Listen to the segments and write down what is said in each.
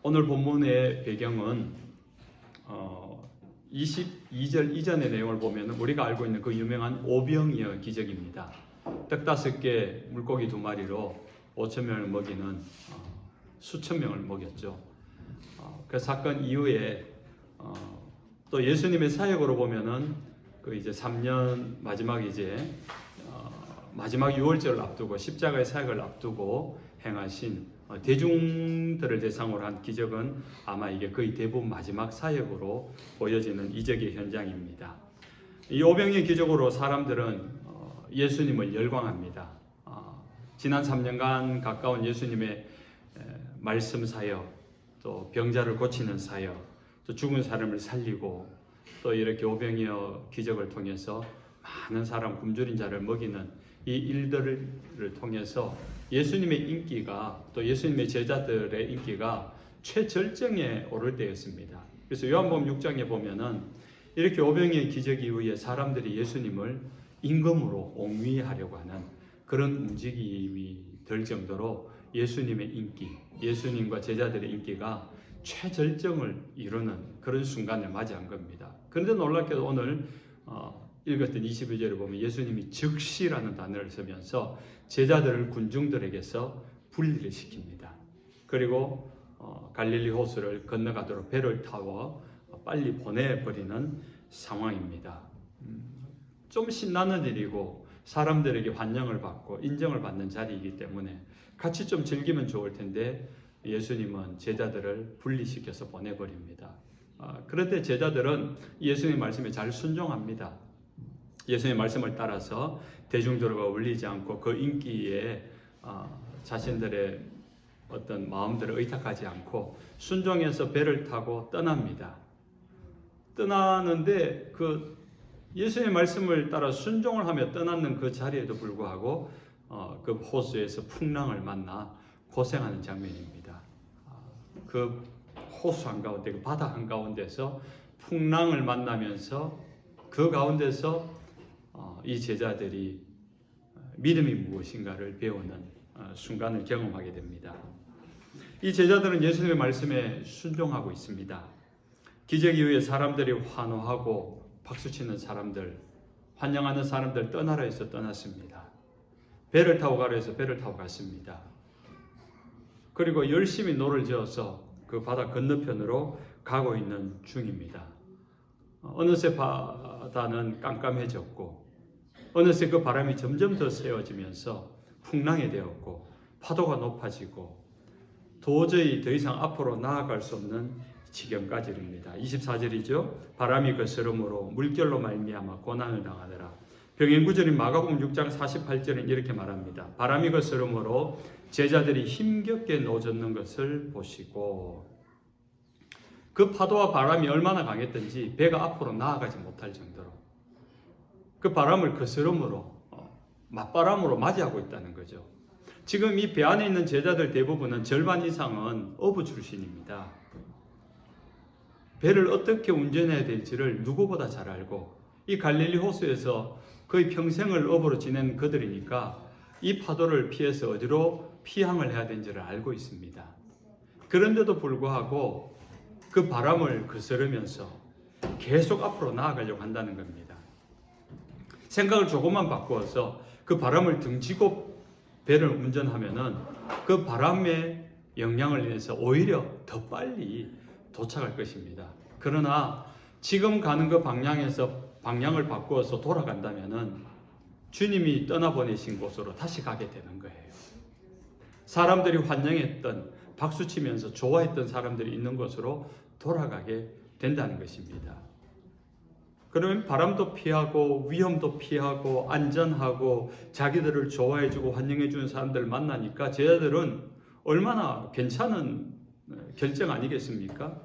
오늘 본문의 배경은 22절 이전의 내용을 보면 우리가 알고 있는 그 유명한 오병이어 기적입니다. 떡 5개, 물고기 2마리로 5,000명을 먹이는 수천 명을 먹였죠. 그 사건 이후에 또 예수님의 사역으로 보면은 그 이제 3년 마지막 마지막 유월절을 앞두고 십자가의 사역을 앞두고 행하신 대중들을 대상으로 한 기적은 아마 이게 거의 대부분 마지막 사역으로 보여지는 이적의 현장입니다. 이 오병이어 기적으로 사람들은 예수님을 열광합니다. 지난 3년간 가까운 예수님의 말씀 사역, 또 병자를 고치는 사역, 또 죽은 사람을 살리고 또 이렇게 오병이어 기적을 통해서 많은 사람 굶주린 자를 먹이는 이 일들을 통해서 예수님의 인기가 또 예수님의 제자들의 인기가 최절정에 오를 때였습니다. 그래서 요한복음 6장에 보면은 이렇게 오병이어 기적 이후에 사람들이 예수님을 임금으로 옹위하려고 하는 그런 움직임이 될 정도로 예수님의 인기, 예수님과 제자들의 인기가 최절정을 이루는 그런 순간을 맞이한 겁니다. 그런데 놀랍게도 오늘 읽었던 22절을 보면 예수님이 즉시라는 단어를 쓰면서 제자들을 군중들에게서 분리를 시킵니다. 그리고 갈릴리 호수를 건너가도록 배를 타고 빨리 보내버리는 상황입니다. 좀 신나는 일이고 사람들에게 환영을 받고 인정을 받는 자리이기 때문에 같이 좀 즐기면 좋을 텐데 예수님은 제자들을 분리시켜서 보내버립니다. 그런데 제자들은 예수님의 말씀에 잘 순종합니다. 예수님의 말씀을 따라서 대중들과 어울리지 않고 그 인기에 자신들의 어떤 마음들을 의탁하지 않고 순종해서 배를 타고 떠납니다. 떠나는데 그 예수님의 말씀을 따라 순종을 하며 떠나는 그 자리에도 불구하고 그 호수에서 풍랑을 만나 고생하는 장면입니다. 그 호수 한가운데, 그 바다 한가운데서 풍랑을 만나면서 그 가운데서 이 제자들이 믿음이 무엇인가를 배우는 순간을 경험하게 됩니다. 이 제자들은 예수님의 말씀에 순종하고 있습니다. 기적 이후에 사람들이 환호하고 박수치는 사람들, 환영하는 사람들 떠나라 해서 떠났습니다. 배를 타고 가라 해서 배를 타고 갔습니다. 그리고 열심히 노를 지어서 그 바다 건너편으로 가고 있는 중입니다. 어느새 바다는 깜깜해졌고 어느새 그 바람이 점점 더 세워지면서 풍랑이 되었고 파도가 높아지고 도저히 더 이상 앞으로 나아갈 수 없는 지경까지 이릅니다. 24절이죠. 바람이 거스름으로 물결로 말미암아 고난을 당하더라. 병행구절인 마가복음 6장 48절은 이렇게 말합니다. 바람이 거스름으로 제자들이 힘겹게 노젓는 것을 보시고 그 파도와 바람이 얼마나 강했던지 배가 앞으로 나아가지 못할 정도로 그 바람을 거스름으로 맞바람으로 맞이하고 있다는 거죠. 지금 이 배 안에 있는 제자들 대부분은 절반 이상은 어부 출신입니다. 배를 어떻게 운전해야 될지를 누구보다 잘 알고 이 갈릴리 호수에서 거의 평생을 어부로 지낸 그들이니까 이 파도를 피해서 어디로 피항을 해야 되는지를 알고 있습니다. 그런데도 불구하고 그 바람을 거스르면서 계속 앞으로 나아가려고 한다는 겁니다. 생각을 조금만 바꾸어서 그 바람을 등지고 배를 운전하면은 그 바람의 영향을 인해서 오히려 더 빨리 도착할 것입니다. 그러나 지금 가는 그 방향에서 방향을 바꾸어서 돌아간다면은 주님이 떠나보내신 곳으로 다시 가게 되는 거예요. 사람들이 환영했던 박수치면서 좋아했던 사람들이 있는 곳으로 돌아가게 된다는 것입니다. 그러면 바람도 피하고 위험도 피하고 안전하고 자기들을 좋아해주고 환영해주는 사람들을 만나니까 제자들은 얼마나 괜찮은 결정 아니겠습니까?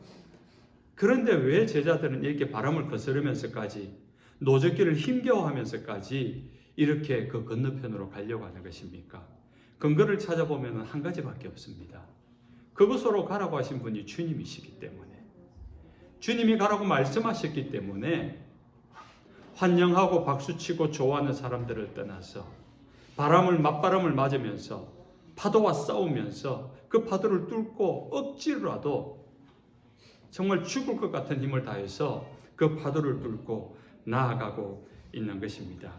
그런데 왜 제자들은 이렇게 바람을 거스르면서까지 노젓기를 힘겨워하면서까지 이렇게 그 건너편으로 가려고 하는 것입니까? 근거를 찾아보면 한 가지밖에 없습니다. 그곳으로 가라고 하신 분이 주님이시기 때문에, 주님이 가라고 말씀하셨기 때문에 환영하고 박수치고 좋아하는 사람들을 떠나서 맞바람을 맞으면서 파도와 싸우면서 그 파도를 뚫고 억지로라도 정말 죽을 것 같은 힘을 다해서 그 파도를 뚫고 나아가고 있는 것입니다.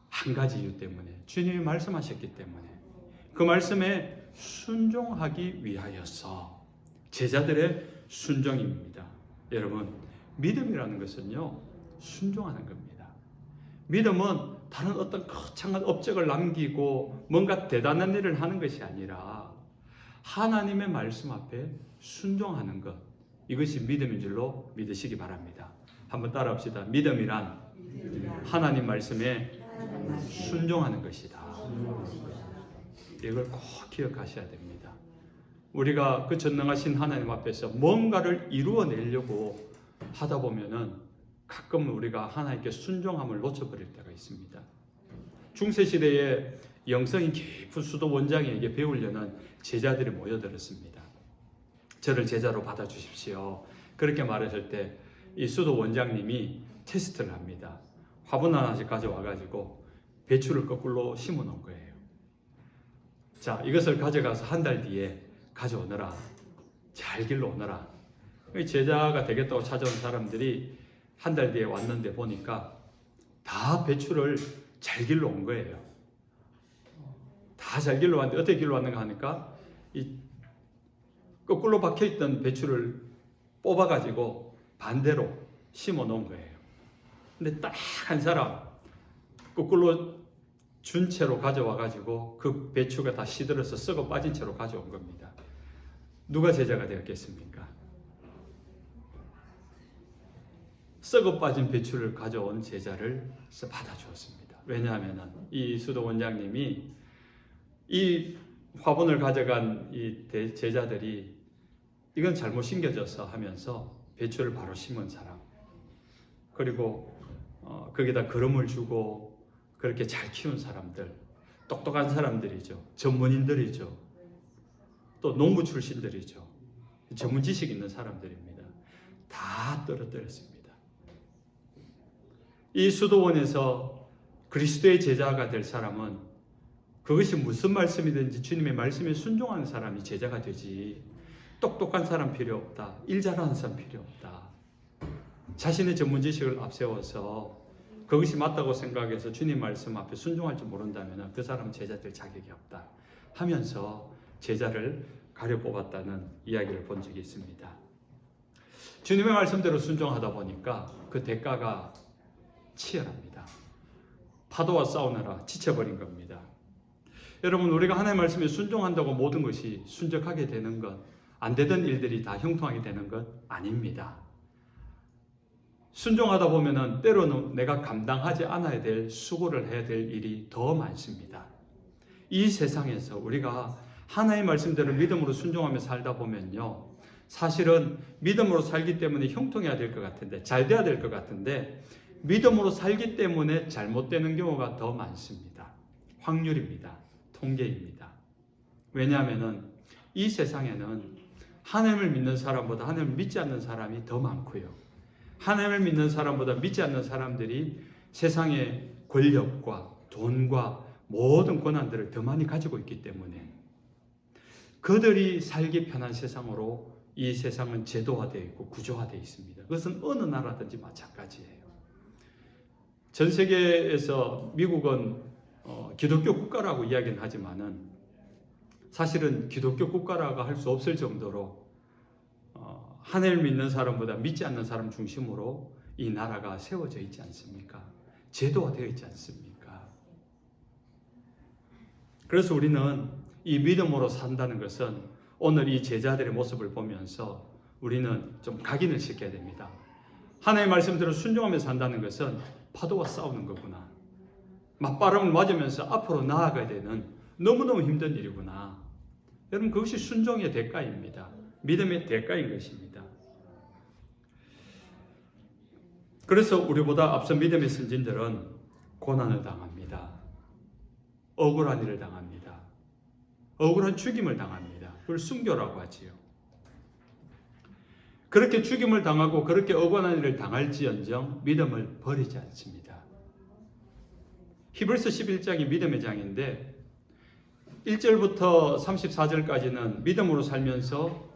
한 가지 이유 때문에, 주님이 말씀하셨기 때문에, 그 말씀에 순종하기 위하여서 제자들의 순종입니다. 여러분, 믿음이라는 것은요, 순종하는 겁니다. 믿음은 다른 어떤 거창한 업적을 남기고 뭔가 대단한 일을 하는 것이 아니라 하나님의 말씀 앞에 순종하는 것, 이것이 믿음인 줄로 믿으시기 바랍니다. 한번 따라합시다. 믿음이란 하나님 말씀에 순종하는 것이다. 이걸 꼭 기억하셔야 됩니다. 우리가 그 전능하신 하나님 앞에서 뭔가를 이루어내려고 하다 보면은 가끔 우리가 하나님께 순종함을 놓쳐버릴 때가 있습니다. 중세시대에 영성이 깊은 수도 원장에게 배우려는 제자들이 모여들었습니다. 저를 제자로 받아주십시오. 그렇게 말했을 때 이 수도 원장님이 테스트를 합니다. 화분 하나씩 가져와가지고 배추를 거꾸로 심어 놓은 거예요. 자, 이것을 가져가서 한 달 뒤에 가져오너라. 잘 길러 오너라. 제자가 되겠다고 찾아온 사람들이 한 달 뒤에 왔는데 보니까 다 배추를 잘 길러 온 거예요. 다 잘 길러 왔는데 어떻게 길러 왔는가 하니까 이 거꾸로 박혀있던 배추를 뽑아가지고 반대로 심어 놓은 거예요. 근데 딱 한 사람 거꾸로 준 채로 가져와가지고 그 배추가 다 시들어서 썩어 빠진 채로 가져온 겁니다. 누가 제자가 되었겠습니까? 썩어 빠진 배추를 가져온 제자를 받아주었습니다. 왜냐하면 이 수도 원장님이 이 화분을 가져간 이 제자들이 이건 잘못 심겨져서 하면서 배추를 바로 심은 사람, 그리고 거기다 거름을 주고 그렇게 잘 키운 사람들, 똑똑한 사람들이죠. 전문인들이죠. 또 농부 출신들이죠. 전문 지식 있는 사람들입니다. 다 떨어뜨렸습니다. 이 수도원에서 그리스도의 제자가 될 사람은 그것이 무슨 말씀이든지 주님의 말씀에 순종하는 사람이 제자가 되지, 똑똑한 사람 필요 없다, 일 잘하는 사람 필요 없다, 자신의 전문 지식을 앞세워서 그것이 맞다고 생각해서 주님 말씀 앞에 순종할 줄 모른다면 그 사람은 제자 될 자격이 없다 하면서 제자를 가려 뽑았다는 이야기를 본 적이 있습니다. 주님의 말씀대로 순종하다 보니까 그 대가가 치열합니다. 파도와 싸우느라 지쳐버린 겁니다. 여러분, 우리가 하나님의 말씀에 순종한다고 모든 것이 순적하게 되는 것, 안 되던 일들이 다 형통하게 되는 것 아닙니다. 순종하다 보면은 때로는 내가 감당하지 않아야 될, 수고를 해야 될 일이 더 많습니다. 이 세상에서 우리가 하나님의 말씀대로 믿음으로 순종하며 살다 보면요, 사실은 믿음으로 살기 때문에 형통해야 될 것 같은데, 잘 돼야 될 것 같은데, 믿음으로 살기 때문에 잘못되는 경우가 더 많습니다. 확률입니다. 통계입니다. 왜냐하면은 이 세상에는 하나님을 믿는 사람보다 하나님을 믿지 않는 사람이 더 많고요, 하나님을 믿는 사람보다 믿지 않는 사람들이 세상의 권력과 돈과 모든 권한들을 더 많이 가지고 있기 때문에 그들이 살기 편한 세상으로 이 세상은 제도화되어 있고 구조화되어 있습니다. 그것은 어느 나라든지 마찬가지예요. 전 세계에서 미국은 기독교 국가라고 이야기는 하지만은 사실은 기독교 국가라고 할 수 없을 정도로 하나님을 믿는 사람보다 믿지 않는 사람 중심으로 이 나라가 세워져 있지 않습니까? 제도화되어 있지 않습니까? 그래서 우리는 이 믿음으로 산다는 것은 오늘 이 제자들의 모습을 보면서 우리는 좀 각인을 시켜야 됩니다. 하나님의 말씀대로 순종하며 산다는 것은 파도와 싸우는 거구나, 맞바람을 맞으면서 앞으로 나아가야 되는 너무너무 힘든 일이구나. 여러분, 그것이 순종의 대가입니다. 믿음의 대가인 것입니다. 그래서 우리보다 앞서 믿음의 선진들은 고난을 당합니다. 억울한 일을 당합니다. 억울한 죽임을 당합니다. 그걸 순교라고 하지요. 그렇게 죽임을 당하고 그렇게 억울한 일을 당할지언정 믿음을 버리지 않습니다. 히브리서 11장이 믿음의 장인데 1절부터 34절까지는 믿음으로 살면서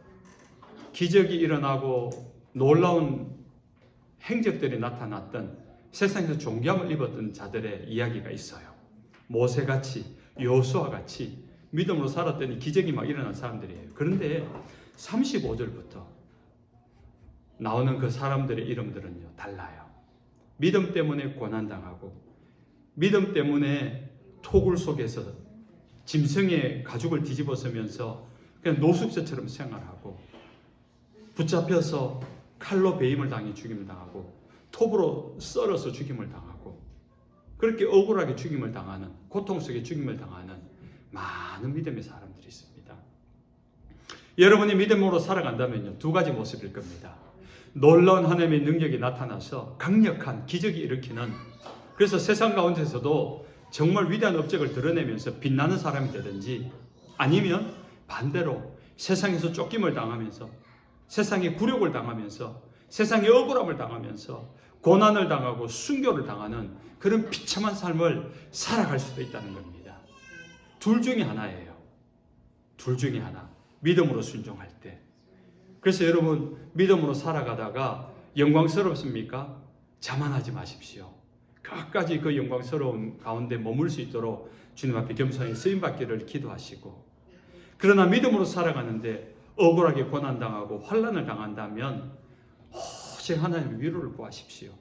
기적이 일어나고 놀라운 행적들이 나타났던 세상에서 존경을 입었던 자들의 이야기가 있어요. 모세같이 여호수아같이 믿음으로 살았더니 기적이 막 일어난 사람들이에요. 그런데 35절부터 나오는 그 사람들의 이름들은요 달라요. 믿음 때문에 고난당하고 믿음 때문에 토굴 속에서 짐승의 가죽을 뒤집어 쓰면서 그냥 노숙자처럼 생활하고 붙잡혀서 칼로 베임을 당해 죽임을 당하고 톱으로 썰어서 죽임을 당하고 그렇게 억울하게 죽임을 당하는 고통 속에 죽임을 당하는 많은 믿음의 사람들이 있습니다. 여러분이 믿음으로 살아간다면요 두 가지 모습일 겁니다. 놀라운 하나님의 능력이 나타나서 강력한 기적이 일으키는 그래서 세상 가운데서도 정말 위대한 업적을 드러내면서 빛나는 사람이 되든지 아니면 반대로 세상에서 쫓김을 당하면서 세상에 굴욕을 당하면서 세상에 억울함을 당하면서 고난을 당하고 순교를 당하는 그런 비참한 삶을 살아갈 수도 있다는 겁니다. 둘 중에 하나예요. 둘 중에 하나. 믿음으로 순종할 때. 그래서 여러분 믿음으로 살아가다가 영광스럽습니까? 자만하지 마십시오. 끝까지 그 영광스러운 가운데 머물 수 있도록 주님 앞에 겸손히 쓰임받기를 기도하시고 그러나 믿음으로 살아가는데 억울하게 고난당하고 환난을 당한다면 오직 하나님의 위로를 구하십시오.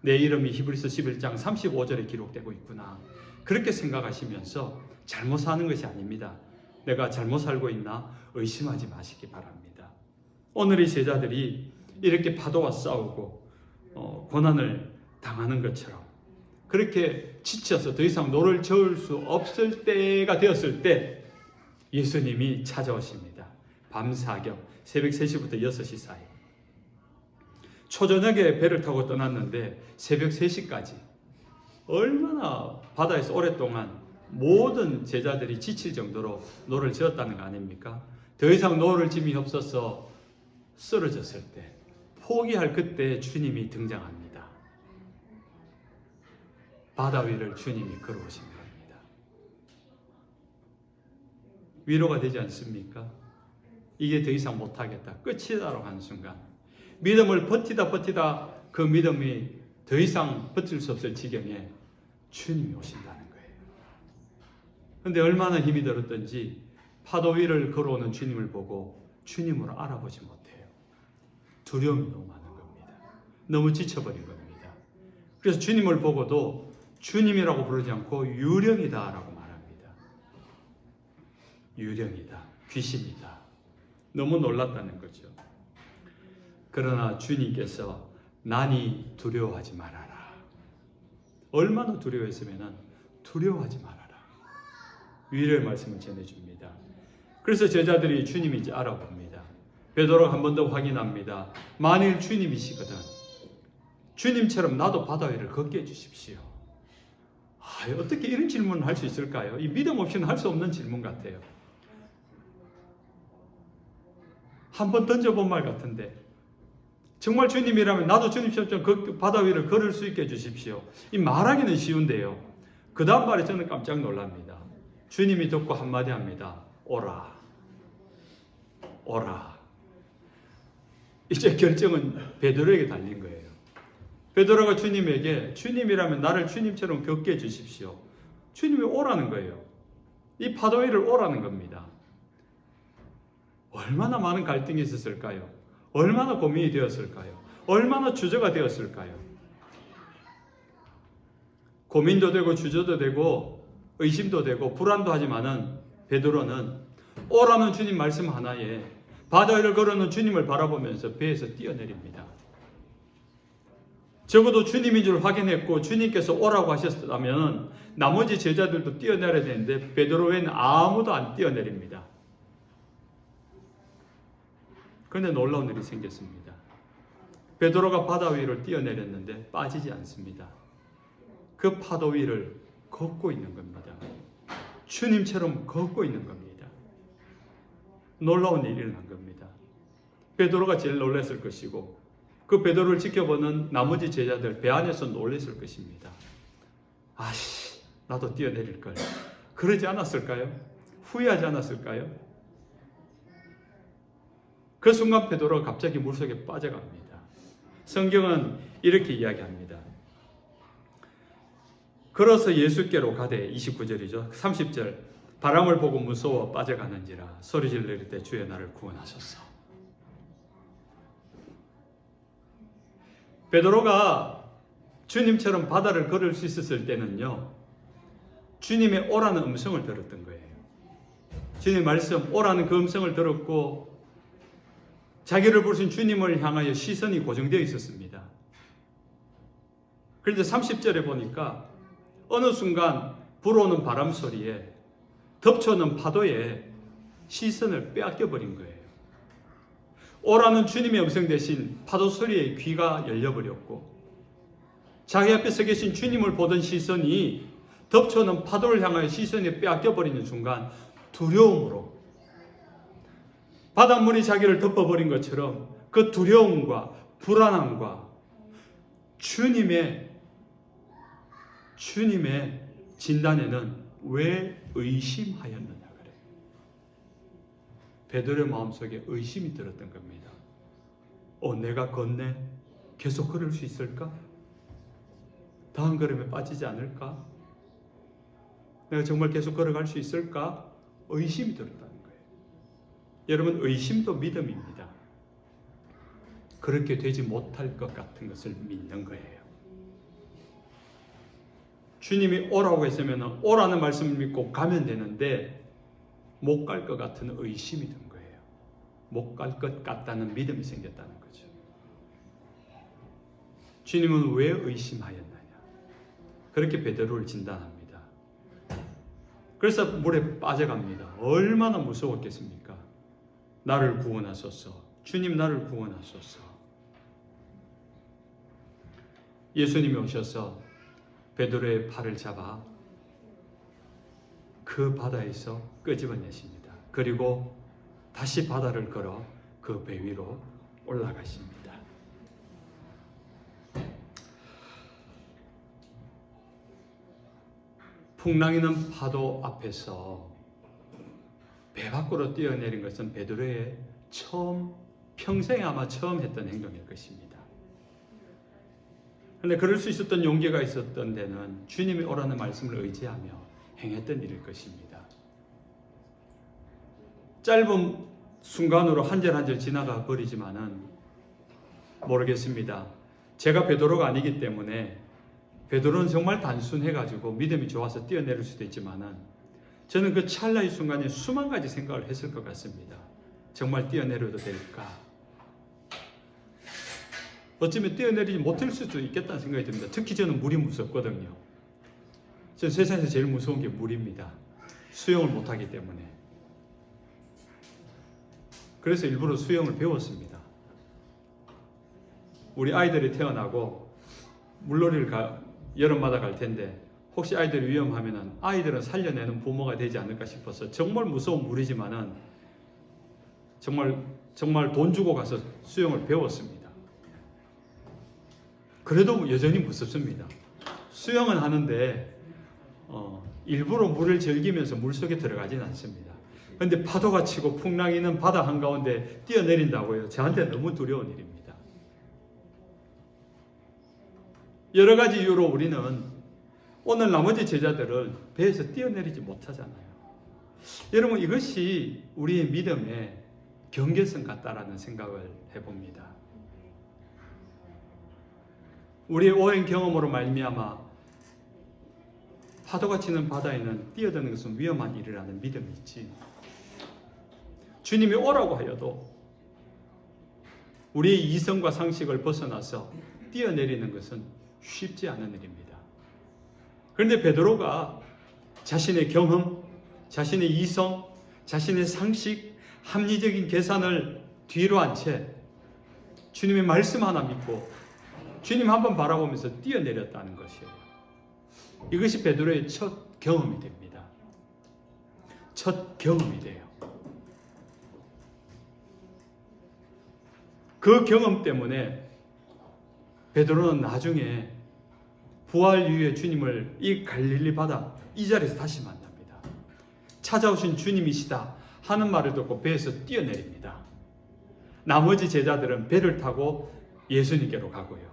내 이름이 히브리서 11장 35절에 기록되고 있구나. 그렇게 생각하시면서 잘못 사는 것이 아닙니다. 내가 잘못 살고 있나 의심하지 마시기 바랍니다. 오늘 이 제자들이 이렇게 파도와 싸우고 고난을 당하는 것처럼 그렇게 지쳐서 더 이상 노를 저을 수 없을 때가 되었을 때 예수님이 찾아오십니다. 밤사경 새벽 3시부터 6시 사이 초저녁에 배를 타고 떠났는데 새벽 3시까지 얼마나 바다에서 오랫동안 모든 제자들이 지칠 정도로 노를 저었다는 거 아닙니까? 더 이상 노를 짐이 없어서 쓰러졌을 때 포기할 그때 주님이 등장합니다. 바다 위를 주님이 걸어오신 겁니다. 위로가 되지 않습니까? 이게 더 이상 못하겠다. 끝이다라고 하는 순간 믿음을 버티다 그 믿음이 더 이상 버틸 수 없을 지경에 주님이 오신다는 거예요. 그런데 얼마나 힘이 들었던지 파도 위를 걸어오는 주님을 보고 주님으로 알아보지 못해요. 두려움이 너무 많은 겁니다. 너무 지쳐버린 겁니다. 그래서 주님을 보고도 주님이라고 부르지 않고 유령이다라고 말합니다. 유령이다. 귀신이다. 너무 놀랐다는 거죠. 그러나 주님께서 난이 두려워하지 말아라. 얼마나 두려워했으면 두려워하지 말아라. 위로의 말씀을 전해줍니다. 그래서 제자들이 주님인지 알아봅니다. 베드로가 한 번 더 확인합니다. 만일 주님이시거든 주님처럼 나도 바다 위를 걷게 해주십시오. 어떻게 이런 질문을 할 수 있을까요? 이 믿음 없이는 할 수 없는 질문 같아요. 한번 던져본 말 같은데 정말 주님이라면 나도 주님처럼 그 바다 위를 걸을 수 있게 해주십시오. 이 말하기는 쉬운데요. 그 다음 말에 저는 깜짝 놀랍니다. 주님이 듣고 한마디 합니다. 오라. 오라. 이제 결정은 베드로에게 달린 거예요. 베드로가 주님에게 주님이라면 나를 주님처럼 걷게 해주십시오. 주님이 오라는 거예요. 이 파도 위를 오라는 겁니다. 얼마나 많은 갈등이 있었을까요? 얼마나 고민이 되었을까요? 얼마나 주저가 되었을까요? 고민도 되고 주저도 되고 의심도 되고 불안도 하지만은 베드로는 오라는 주님 말씀 하나에 바다 위를 걸어오는 주님을 바라보면서 배에서 뛰어내립니다. 적어도 주님인 줄 확인했고 주님께서 오라고 하셨다면 나머지 제자들도 뛰어내려야 되는데 베드로 외에는 아무도 안 뛰어내립니다. 그런데 놀라운 일이 생겼습니다. 베드로가 바다 위를 뛰어내렸는데 빠지지 않습니다. 그 파도 위를 걷고 있는 겁니다. 주님처럼 걷고 있는 겁니다. 놀라운 일이 일어난 겁니다. 베드로가 제일 놀랐을 것이고 그 베드로를 지켜보는 나머지 제자들 배 안에서 놀랐을 것입니다. 나도 뛰어내릴 걸. 그러지 않았을까요? 후회하지 않았을까요? 그 순간 베드로가 갑자기 물속에 빠져갑니다. 성경은 이렇게 이야기합니다. 걸어서 예수께로 가되 29절이죠. 30절 바람을 보고 무서워 빠져가는지라 소리질 내릴 때 주여 나를 구원하소서. 베드로가 주님처럼 바다를 걸을 수 있었을 때는요, 주님의 오라는 음성을 들었던 거예요. 주님 말씀 오라는 그 음성을 들었고 자기를 부르신 주님을 향하여 시선이 고정되어 있었습니다. 그런데 30절에 보니까 어느 순간 불어오는 바람 소리에 덮쳐오는 파도에 시선을 빼앗겨 버린 거예요. 오라는 주님의 음성 대신 파도 소리에 귀가 열려버렸고 자기 앞에 서 계신 주님을 보던 시선이 덮쳐오는 파도를 향하여 시선이 빼앗겨 버리는 순간 두려움으로 바닷물이 자기를 덮어버린 것처럼 그 두려움과 불안함과 주님의 진단에는 왜 의심하였느냐 그래요. 베드로의 마음속에 의심이 들었던 겁니다. 내가 건네 계속 걸을 수 있을까? 다음 걸음에 빠지지 않을까? 내가 정말 계속 걸어갈 수 있을까? 의심이 들었다는 거예요. 여러분, 의심도 믿음입니다. 그렇게 되지 못할 것 같은 것을 믿는 거예요. 주님이 오라고 했으면 오라는 말씀을 믿고 가면 되는데 못 갈 것 같은 의심이 든 거예요. 못 갈 것 같다는 믿음이 생겼다는 거죠. 주님은 왜 의심하였느냐? 그렇게 베드로를 진단합니다. 그래서 물에 빠져갑니다. 얼마나 무서웠겠습니까? 나를 구원하소서. 주님 나를 구원하소서. 예수님이 오셔서 베드로의 팔을 잡아 그 바다에서 끄집어내십니다. 그리고 다시 바다를 걸어 그 배 위로 올라가십니다. 풍랑이는 파도 앞에서 배 밖으로 뛰어내린 것은 베드로의 평생에 아마 처음 했던 행동일 것입니다. 그런데 그럴 수 있었던 용기가 있었던 데는 주님이 오라는 말씀을 의지하며 행했던 일일 것입니다. 짧은 순간으로 한 절 한 절 지나가 버리지만은 모르겠습니다. 제가 베드로가 아니기 때문에 베드로는 정말 단순해가지고 믿음이 좋아서 뛰어내릴 수도 있지만은 저는 그 찰나의 순간에 수만 가지 생각을 했을 것 같습니다. 정말 뛰어내려도 될까? 어쩌면 뛰어내리지 못할 수도 있겠다는 생각이 듭니다. 특히 저는 물이 무섭거든요. 저는 세상에서 제일 무서운 게 물입니다. 수영을 못하기 때문에. 그래서 일부러 수영을 배웠습니다. 우리 아이들이 태어나고 물놀이를 여름마다 갈 텐데 혹시 아이들이 위험하면은 아이들은 살려내는 부모가 되지 않을까 싶어서 정말 무서운 물이지만은 정말 돈 주고 가서 수영을 배웠습니다. 그래도 여전히 무섭습니다. 수영은 하는데 일부러 물을 즐기면서 물속에 들어가지는 않습니다. 그런데 파도가 치고 풍랑이 있는 바다 한가운데 뛰어내린다고요. 저한테 너무 두려운 일입니다. 여러 가지 이유로 우리는 오늘 나머지 제자들은 배에서 뛰어내리지 못하잖아요. 여러분, 이것이 우리의 믿음의 경계성 같다라는 생각을 해봅니다. 우리의 오랜 경험으로 말미암아 파도가 치는 바다에는 뛰어드는 것은 위험한 일이라는 믿음이 있지. 주님이 오라고 하여도 우리의 이성과 상식을 벗어나서 뛰어내리는 것은 쉽지 않은 일입니다. 그런데 베드로가 자신의 경험, 자신의 이성, 자신의 상식, 합리적인 계산을 뒤로 한 채 주님의 말씀 하나 믿고 주님 한번 바라보면서 뛰어내렸다는 것이에요. 이것이 베드로의 첫 경험이 됩니다. 첫 경험이 돼요. 그 경험 때문에 베드로는 나중에 부활 이후에 주님을 이 갈릴리 바다 이 자리에서 다시 만납니다. 찾아오신 주님이시다 하는 말을 듣고 배에서 뛰어내립니다. 나머지 제자들은 배를 타고 예수님께로 가고요.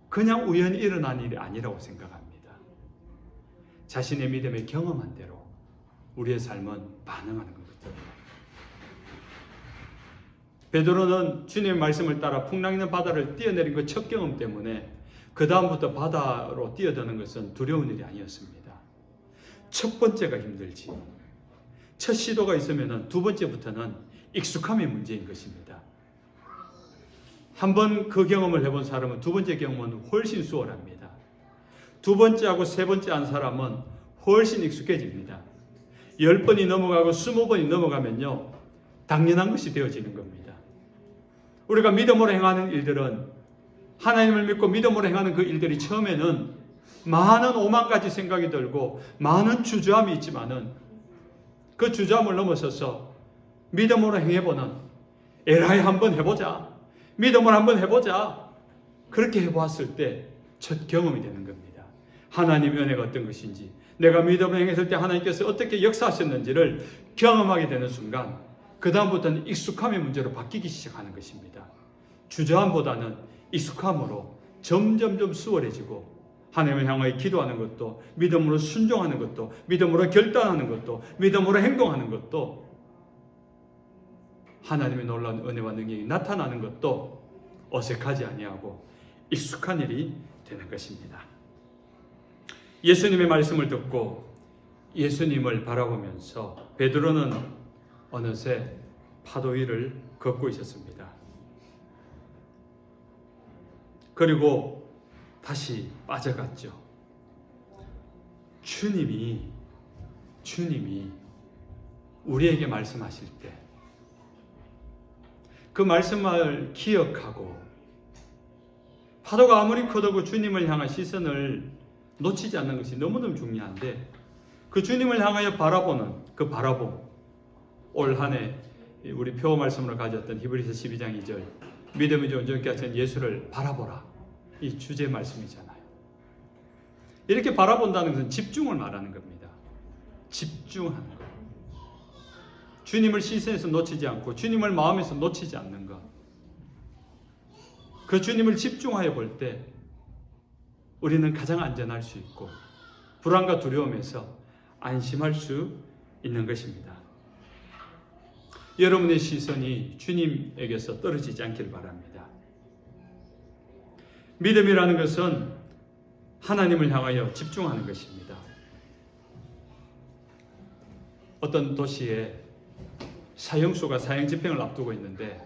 그냥 우연히 일어난 일이 아니라고 생각합니다. 자신의 믿음에 경험한 대로 우리의 삶은 반응하는 거거든요. 베드로는 주님의 말씀을 따라 풍랑 있는 바다를 뛰어내린 그 첫 경험 때문에 그 다음부터 바다로 뛰어드는 것은 두려운 일이 아니었습니다. 첫 번째가 힘들지. 첫 시도가 있으면 두 번째부터는 익숙함의 문제인 것입니다. 한번 그 경험을 해본 사람은 두 번째 경험은 훨씬 수월합니다. 두 번째하고 세 번째 한 사람은 훨씬 익숙해집니다. 10번이 넘어가고 20번이 넘어가면요, 당연한 것이 되어지는 겁니다. 우리가 믿음으로 행하는 일들은, 하나님을 믿고 믿음으로 행하는 그 일들이 처음에는 많은 오만 가지 생각이 들고 많은 주저함이 있지만은 그 주저함을 넘어서서 믿음으로 행해보는, 에라이 한번 해보자, 믿음을 한번 해보자, 그렇게 해보았을 때 첫 경험이 되는 겁니다. 하나님의 은혜가 어떤 것인지, 내가 믿음으로 행했을 때 하나님께서 어떻게 역사하셨는지를 경험하게 되는 순간 그 다음부터는 익숙함의 문제로 바뀌기 시작하는 것입니다. 주저함보다는 익숙함으로 점점점 수월해지고, 하나님을 향하여 기도하는 것도, 믿음으로 순종하는 것도, 믿음으로 결단하는 것도, 믿음으로 행동하는 것도, 하나님의 놀라운 은혜와 능력이 나타나는 것도 어색하지 아니하고 익숙한 일이 되는 것입니다. 예수님의 말씀을 듣고 예수님을 바라보면서 베드로는 어느새 파도 위를 걷고 있었습니다. 그리고 다시 빠져갔죠. 주님이 우리에게 말씀하실 때 그 말씀을 기억하고, 파도가 아무리 커도 주님을 향한 시선을 놓치지 않는 것이 너무너무 중요한데, 그 주님을 향하여 바라보는 그 바라봄, 올 한 해 우리 표 말씀으로 가졌던 히브리서 12장 2절, 믿음이 온전케 하신 예수를 바라보라, 이 주제 말씀이잖아요. 이렇게 바라본다는 것은 집중을 말하는 겁니다. 집중하는 것. 주님을 시선에서 놓치지 않고 주님을 마음에서 놓치지 않는 것. 그 주님을 집중하여 볼 때 우리는 가장 안전할 수 있고 불안과 두려움에서 안심할 수 있는 것입니다. 여러분의 시선이 주님에게서 떨어지지 않길 바랍니다. 믿음이라는 것은 하나님을 향하여 집중하는 것입니다. 어떤 도시에 사형수가 사형 집행을 앞두고 있는데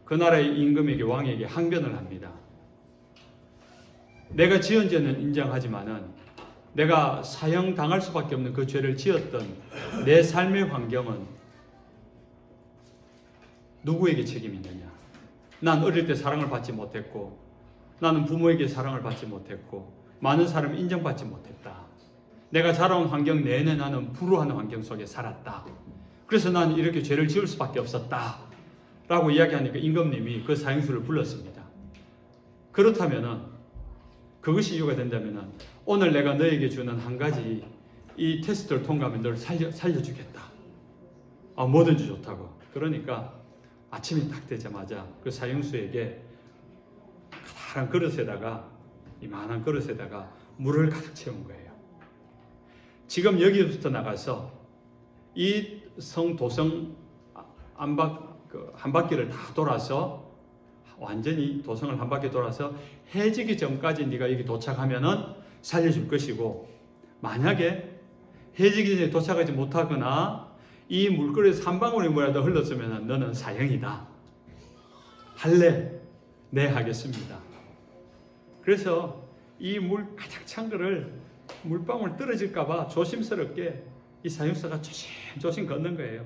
그 나라의 임금에게, 왕에게 항변을 합니다. 내가 지은 죄는 인정하지만은 내가 사형 당할 수밖에 없는 그 죄를 지었던 내 삶의 환경은 누구에게 책임이 있느냐? 난 어릴 때 사랑을 받지 못했고, 나는 부모에게 사랑을 받지 못했고, 많은 사람을 인정받지 못했다. 내가 자라온 환경 내내 나는 불우한 환경 속에 살았다. 그래서 나는 이렇게 죄를 지을 수밖에 없었다 라고 이야기하니까 임금님이 그 사형수를 불렀습니다. 그렇다면은, 그것이 이유가 된다면은 오늘 내가 너에게 주는 한 가지 이 테스트를 통과하면 너를 살려주겠다. 뭐든지 좋다고. 그러니까 아침이 딱 되자마자 그 사형수에게 커다란 그릇에다가, 이만한 그릇에다가 물을 가득 채운 거예요. 지금 여기부터 나가서 이 도성 한 바퀴를 다 돌아서, 완전히 도성을 한 바퀴 돌아서 해지기 전까지 네가 여기 도착하면은 살려줄 것이고, 만약에 해지기 전에 도착하지 못하거나 이 물그릇에서 한 방울의 물이라도 흘렀으면 너는 사형이다. 할래? 네, 하겠습니다. 그래서 이 물 가득 찬 거를 물방울 떨어질까봐 조심스럽게 이 사형수가 조심조심 걷는 거예요.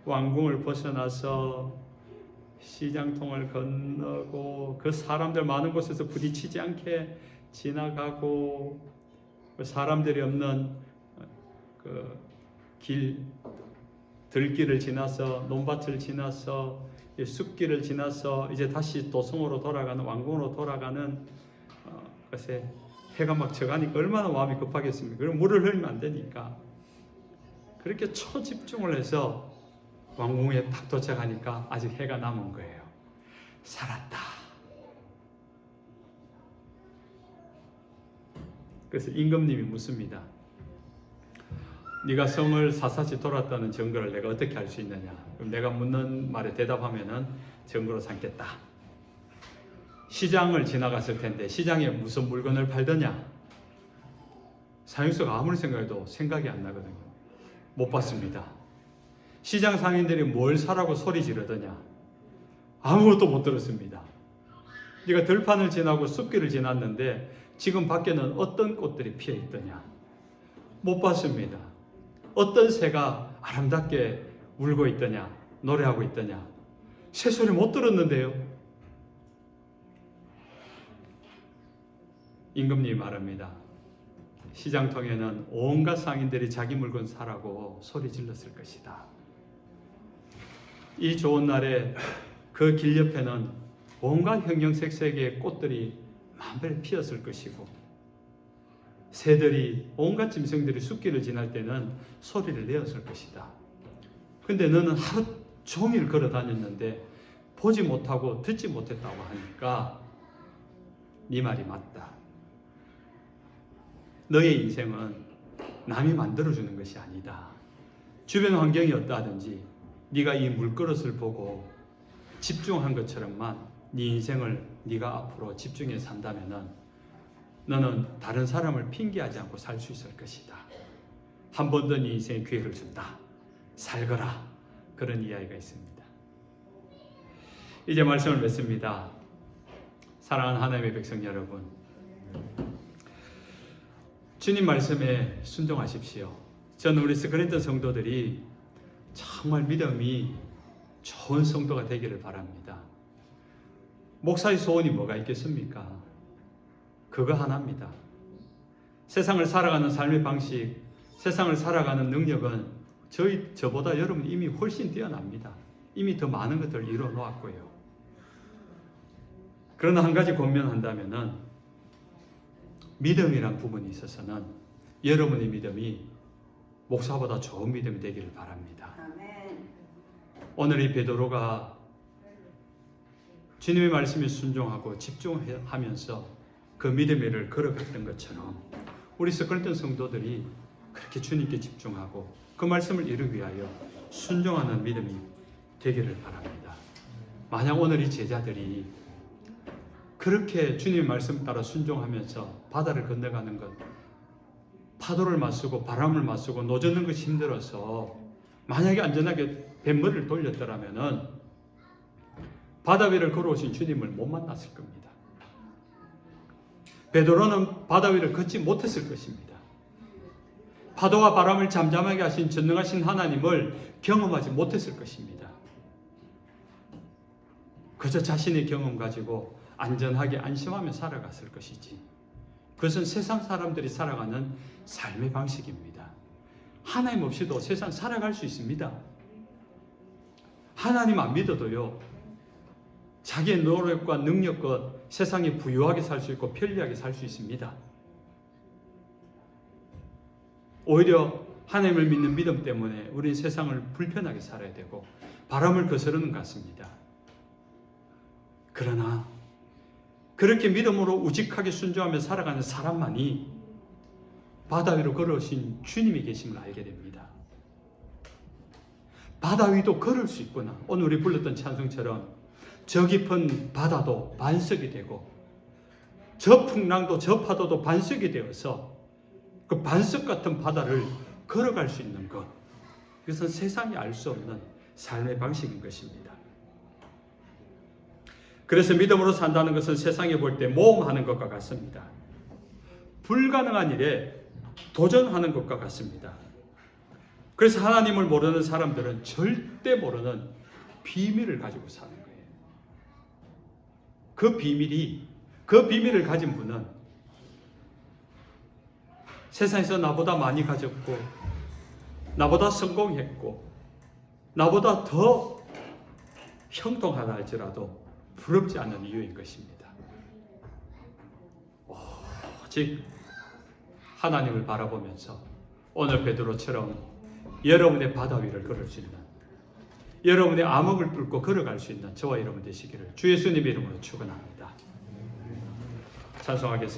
왕궁을 벗어나서 시장통을 건너고 그 사람들 많은 곳에서 부딪히지 않게 지나가고, 사람들이 없는 그 들길을 지나서, 논밭을 지나서, 숲길을 지나서 이제 다시 도성으로 돌아가는, 왕궁으로 돌아가는 것에 해가 막 져가니까 얼마나 마음이 급하겠습니까? 그럼 물을 흘리면 안 되니까. 그렇게 초집중을 해서 왕궁에 딱 도착하니까 아직 해가 남은 거예요. 살았다. 그래서 임금님이 묻습니다. 네가 성을 사사시 돌았다는 증거를 내가 어떻게 알 수 있느냐? 그럼 내가 묻는 말에 대답하면은 증거로 삼겠다. 시장을 지나갔을 텐데 시장에 무슨 물건을 팔더냐? 사형수가 아무리 생각해도 생각이 안 나거든요. 못 봤습니다. 시장 상인들이 뭘 사라고 소리 지르더냐? 아무것도 못 들었습니다. 네가 들판을 지나고 숲길을 지났는데 지금 밖에는 어떤 꽃들이 피어 있더냐? 못 봤습니다. 어떤 새가 아름답게 울고 있더냐? 노래하고 있더냐? 새소리 못 들었는데요. 임금님이 말합니다. 시장통에는 온갖 상인들이 자기 물건 사라고 소리 질렀을 것이다. 이 좋은 날에 그 길 옆에는 온갖 형형색색의 꽃들이 만별 피었을 것이고 새들이 온갖 짐승들이 숲길을 지날 때는 소리를 내었을 것이다. 근데 너는 하루 종일 걸어 다녔는데 보지 못하고 듣지 못했다고 하니까 네 말이 맞다. 너의 인생은 남이 만들어주는 것이 아니다. 주변 환경이 어떠하든지 네가 이 물그릇을 보고 집중한 것처럼만 네 인생을 네가 앞으로 집중해 산다면은 너는 다른 사람을 핑계하지 않고 살 수 있을 것이다. 한 번 더 네 인생에 기회를 준다. 살거라. 그런 이야기가 있습니다. 이제 말씀을 맺습니다. 사랑하는 하나님의 백성 여러분, 주님 말씀에 순종하십시오. 저는 우리 스크린턴 성도들이 정말 믿음이 좋은 성도가 되기를 바랍니다. 목사의 소원이 뭐가 있겠습니까? 그거 하나입니다. 세상을 살아가는 삶의 방식, 세상을 살아가는 능력은 저보다 여러분 이미 훨씬 뛰어납니다. 이미 더 많은 것들을 이루어 놓았고요. 그러나 한 가지 권면한다면은 믿음이란 부분이 있어서는 여러분의 믿음이 목사보다 좋은 믿음이 되기를 바랍니다. 아멘. 오늘 이 베드로가 주님의 말씀에 순종하고 집중하면서 그 믿음의 일을 걸어갔던 것처럼 우리 스크린턴 성도들이 그렇게 주님께 집중하고 그 말씀을 이루기 위하여 순종하는 믿음이 되기를 바랍니다. 만약 오늘 이 제자들이 그렇게 주님의 말씀 따라 순종하면서 바다를 건너가는 것, 파도를 맞서고 바람을 맞서고 노젓는 것이 힘들어서 만약에 안전하게 뱃머리를 돌렸더라면은 바다 위를 걸어오신 주님을 못 만났을 겁니다. 베드로는 바다 위를 걷지 못했을 것입니다. 파도와 바람을 잠잠하게 하신 전능하신 하나님을 경험하지 못했을 것입니다. 그저 자신의 경험 가지고 안전하게 안심하며 살아갔을 것이지. 그것은 세상 사람들이 살아가는 삶의 방식입니다. 하나님 없이도 세상 살아갈 수 있습니다. 하나님 안 믿어도요, 자기의 노력과 능력과 세상에 부유하게 살 수 있고 편리하게 살 수 있습니다. 오히려 하나님을 믿는 믿음 때문에 우리는 세상을 불편하게 살아야 되고 바람을 거스르는 것 같습니다. 그러나 그렇게 믿음으로 우직하게 순종하며 살아가는 사람만이 바다 위로 걸어오신 주님이 계심을 알게 됩니다. 바다 위도 걸을 수 있구나. 오늘 우리 불렀던 찬송처럼 저 깊은 바다도 반석이 되고 저 풍랑도 저 파도도 반석이 되어서 그 반석 같은 바다를 걸어갈 수 있는 것, 그것은 세상이 알 수 없는 삶의 방식인 것입니다. 그래서 믿음으로 산다는 것은 세상에 볼 때 모험하는 것과 같습니다. 불가능한 일에 도전하는 것과 같습니다. 그래서 하나님을 모르는 사람들은 절대 모르는 비밀을 가지고 사는 거예요. 그 비밀을 가진 분은 세상에서 나보다 많이 가졌고 나보다 성공했고 나보다 더 형통하다 할지라도 부럽지 않은 이유인 것입니다. 즉 하나님을 바라보면서 오늘 베드로처럼 여러분의 바다 위를 걸을 수 있는, 여러분의 암흑을 뚫고 걸어갈 수 있는 저와 여러분 되시기를 주 예수님의 이름으로 축원합니다. 찬송하겠습니다.